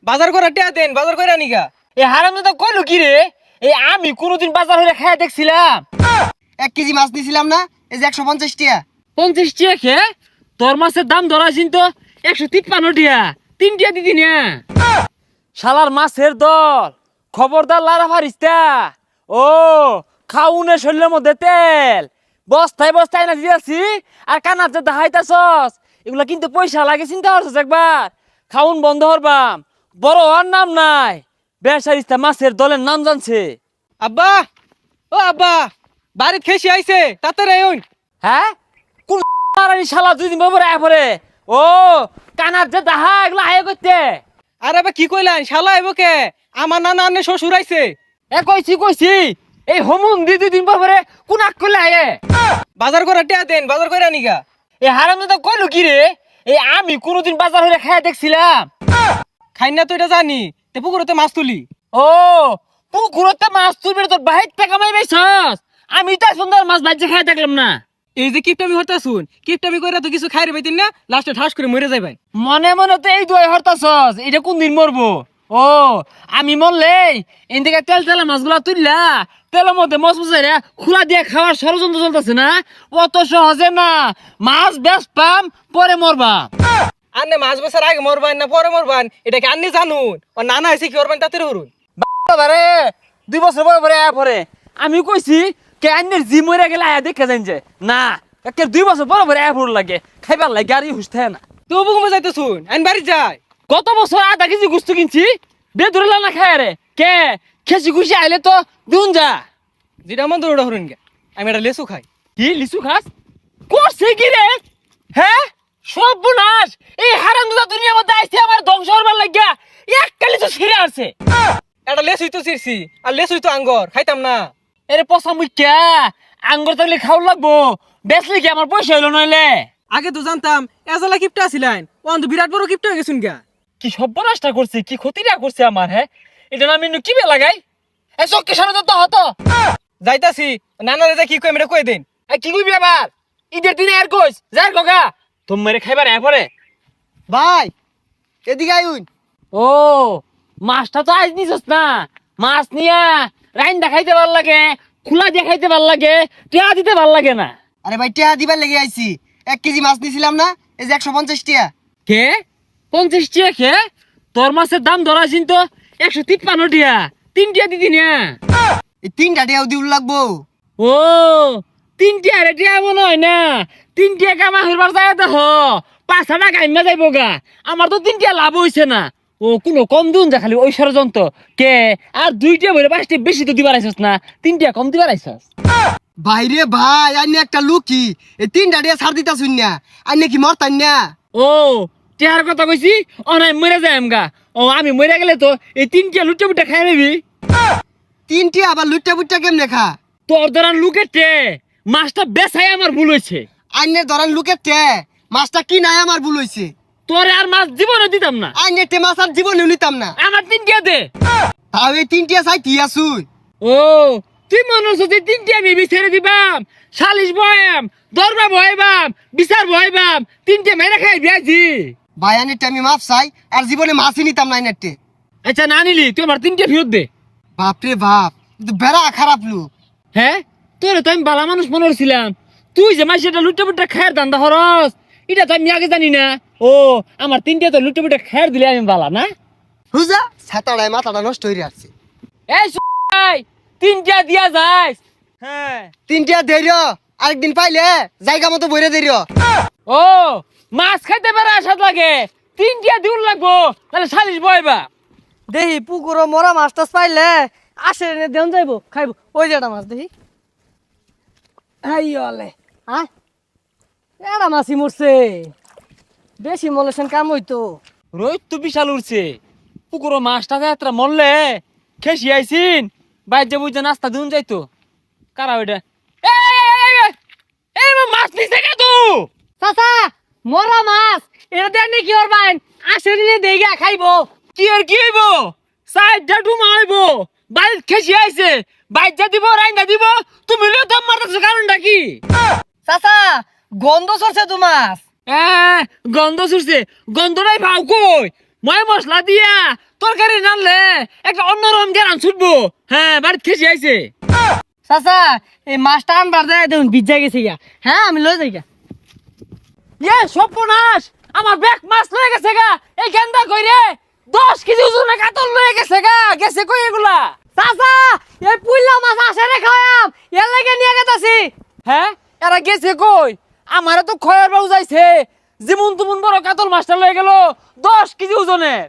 বাজার করে টিয়া দেন, বাজার করে আনিগা। এ হারামজাদা কইলো কি রে? এই আমি কোনোদিন বাজার হইলে খাইয়া দেখছিলাম 1 কেজি মাছ নিছিলাম না, এই যে 150 টাকা। 50 টাকা খে তোর মাছের দাম ধরাছিন তো 153 টাকা, 3 টাকা দিদি না। শালার মাছের দল, খবরদার লারা ফারিস্তা। ও খাউনে শরীরের মধ্যে তেল বস্তায় বস্তায় না দিয়েছি, আর কানার যে দেখাইতাছস এগুলা কিন্তু পয়সা লাগে, চিন্তা করছস একবার? খাউন বন্ধ হরবাম, বড় হওয়ার নাম নাই। বেসারিস্তা মাছের দলের নাম জানছে। আব্বা, ও আব্বা, বাড়িত খেসি আইছে, তাড়াতাড়ি আইন। হ্যাঁ কোন শালা 2 দিন পরে আয় পরে? ও কানার যে দাহা এগুলা আয় করতে। আর আবার কি কইলেন, শালা আইব কে? আমার নানা আন্নে শ্বশুর আইছে। এ কইছি এই হোমুন 2 দিন পরে কোন আক করলে আয়ে? বাজার করে টিয়া দেন, বাজার করে আনিগা। এই হারামজাদা কইলো কি রে? এই আমি কোনোদিন বাজার হইলে খাইয়া দেখছিলাম। খাই না তো এটা জানি, তে পুকুরতে মাছ তুলি। ও পুকুরতে মাছ তুলবি তোর বাহির টাকা মাই বেছস? আমি তো সুন্দর মাছ ভাজি খাইয়া দেখলাম না। এই যে কিপটামি হরতা শুন, কিপটামি কইরা তো কিছু খাইরে পাইতেন না, লাস্টে ঠাস করে মরে যাইবেন। মনে মনে তো এই দুই হরতাছস, এটা কোন দিন মরবো? ও আমি মরলে এদিকে তেল তেলা মাছগুলা তুললা তেলের মধ্যে মশ মশাইরা খোলা দিয়ে খাওয়ার ষড়যন্ত্র চলতেছে না? অত সহজে না, মাছ বেশ পাম পরে মরবা। আন্নে মাছ বছর আগে মরবান না পরে মরবান, এটা কি আন্নি জানুন? ও নানা আইছে কি করবেন তাতে হরুন। বাবারে 2 বছর পরে আয়া পরে আমি কইছি কে আন্নের জি মরে গেলে আয়া দেখে যাইন যে না, একে 2 বছর পরে আয়া পড় লাগে খাইবার লাগে আর হুশ থাকে না। তো বুকুমে যাইতে শুন, আইন বাড়ি যায়। গত বছর 1/2 কেজি গুস্তু কিনছি, বেদুরে না খায় রে কে খেসি খুশি আইলে তো দুন যা। যেটা মন দৌড়া হরুন গে, আমি এটা লেসু খাই। কি লিচু খাস? করছে কি রে? হ্যাঁ সর্বনাশ, এই হারামজাদা দুনিয়ার মধ্যে আইছে আমার ধ্বংস হবার লাগিয়া একটা লিচু ছিঁড়ে আসছে। এটা লেসুই তো চিরছি, আর লেসুই তো আঙ্গর, খাইতাম না। এরে পচা মুখ্যা, আঙ্গুর থাকলে খাওয়া লাগবো, বেচলে কি আমার পয়সা হইলো নইলে? আগে তো জানতাম এজালা কিপটা আছিলেন, ও তো বিরাট বড় কিপটা হয়ে গেছুন গা। কি সর্বনাশটা করছে, কি ক্ষতিটা করছে আমার। হ্যাঁ এটা না আমি কি বে লাগাই? এই চোখকে সামনে তো হতো যাইতাছি, নানারে যা কি কই আমি কই দেন। কি কইবি আবার? ঈদের দিনে আর কইস যাই গগা তোম মেরে খাইবার এ পরে। ভাই এদিকে আইন। ও মাছটা তো আজ নিছস না, মাছ নিয়া রাইন দেখাইতে ভাল লাগে, খোলা দেখাইতে ভাল লাগে, টিয়া দিতে ভাল লাগে না। আরে ভাই টিয়া দিবার লেগে আইছি। 1 কেজি মাছ নিছিলাম না, এই যে 150 টাকা। কে 50 টাকা খে? তোর মাছের দাম ধরাছিন তো 153 টাকা, 3 টাকা দিদি না। এই 3টা টাকাও দিউল লাগবো। ও 3 টাকা রে টিয়া মনে হয় না, 3 টাকা কামা হইবার যায় দেখ 5 টাকা কাইমা যাইবো গা। আমার তো 3 টাকা লাভ হইছে না। ও কোনো কম দিন যা খালি ওই ষড়যন্ত্র কে। আর 2টা বলে 5টা বেশি তো দিবার আইছস না, 3 টাকা কম দিবার আইছস। ভাইরে ভাই আইনে একটা লুকি, এই 3টা টাকা ছাড় দিতা শুন না, আইনে কি মরতান না? ও টিয়ার কথা কইছি, অনাই মরে যাইম গা। ও আমি মরে গেলে তো এই 3 টাকা লুটে বুটে খাই নিবি। 3 টাকা আবার লুটটা বুটটা কেমনে খা? তোর ধরান লুকেটে মাছটা বেচাই আমার ভুল হয়েছে। আইনে ধরেন লুকের টে মাছটা কি নাই আমার ভুল হইছে। তোরে আর মাছ জীবনে দিতাম না। আইনে টে মাছ আর জীবনে নিতাম না। আমার 3 টাকা দে। তাও এই 3 টাকা চাই তিয়া শুন। ও তুই মনে হচ্ছে যে 3 টাকা আমি বিচারে দিবাম, সালিশ বয়াম, দরবার বয়াবাম, বিচার বয়াবাম, 3 টাকা মেরে খাই বিয়াজি। ভাই আইনে আমি মাছ চাই, আর জীবনে মাছই নিতাম না আইনে। আচ্ছা না নিলি তুই আমার 3 টাকা ফেরত দে। বাপরে বাপ, কিন্তু বেড়া খারাপ লোক। হ্যাঁ তোরে তো আমি বালা মানুষ মনে করছিলাম, তুই যে মাছ এটা লুটে পুটে খায়ের দান্দা হরস এটা তো আমি আগে জানি না। ও আমার 3 টাকা তো লুটে পুটে খায়ের দিলে আমি বালা না। হুজা ছাতাড়ায় মাথাটা নষ্ট হয়ে আসছে। এই 3 টাকা দিয়া যাইস। হ্যাঁ 3 টাকা দেরিয়, আরেকদিন পাইলে জায়গা মতো বইরে দেরিয়। ও মাছ খাইতে পারে আসাদ লাগে, 3 টাকা দিউল লাগবো, তাহলে সালিশ বয়বা। দেখি পুকুর মরা মাছ টাছ পাইলে আসে এনে দেন যাইবো খাইবো। ওই যে একটা মাছ দেখি, আইলে হ্যাঁ এটা মাছই মরছে, বেশি মলেছেন কাম হইতো। রোহিত তো বিশাল উঠছে, পুকুরো মাছটা যাত্রা মরলে খেসি আইসিন বাইর যে বুঝে নাস্তা দিন যাইতো। কারা ওইটা? এই মাছ নিছে কে তু? চাচা মরা মাছ এটা দেন কি করবেন? আসে নিয়ে দেইগা খাইবো। কি আর কি হইব? সাইডটা ডুমা হইব, বাইর খেসি আইছে, বাইর যা দিব রাইন্দা দিব, তুমি লিও দম মারতেছো কারণটা কি? চাচা গন্ধ সরছে তো মাছ। গন্ধ ছুটছে, গন্ধটাই ভাও কই? ময় মশলা দিয়া তরকারি রানলে একটা অন্যরকম জ্ঞান ছুটবো। হ্যাঁ, বাড়িতে খেসি আইছে। চাচা এই মাছটা আনবার যায় দেখুন ভিজা গেছে গা। হ্যাঁ আমি লয়ে যাই গা। ইয়ে সর্বনাশ, আমার ব্যাগ মাছ লয়ে গেছে গা। এই গেন্দা কইরে 10 কেজি ওজনের কাতল লয়ে গেছে গা। গেছে কই এগুলা? চাচা এই পুইলা মাছ আসে রে খায়াম এর লাগে নিয়ে গেতাছি। হ্যাঁ, এরা গেছে কই? আমারে তো খয়ের বাবু যাইছে, যেমন তুমন বড় কাতল মাছটা লয়ে গেল 10 কেজি ওজনের।